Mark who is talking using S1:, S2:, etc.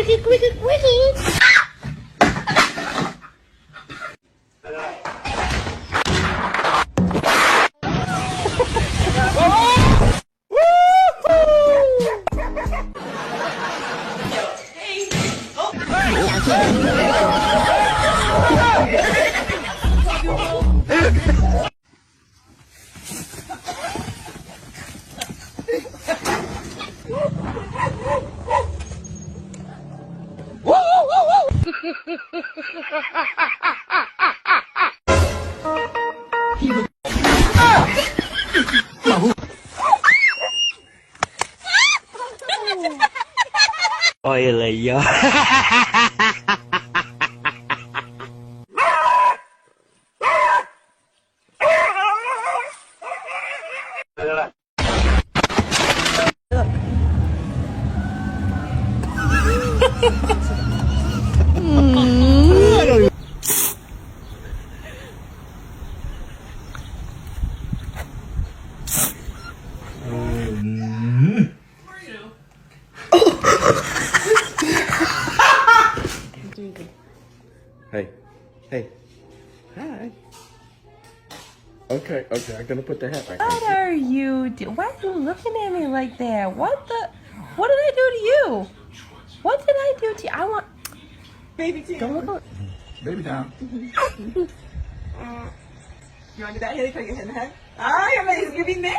S1: cricket, cricket, cricket.
S2: Ôi là do.
S3: Hey, hey, hi. Okay, I'm gonna put the hat back on.
S4: What are you doing? Why are you looking at me like that? What did I do to you? What did I do to you? I want...
S5: Baby Tim.
S4: Don't look...
S3: Baby down.
S5: You want to do that? Here, put your head in the head. Oh, your face is giving me.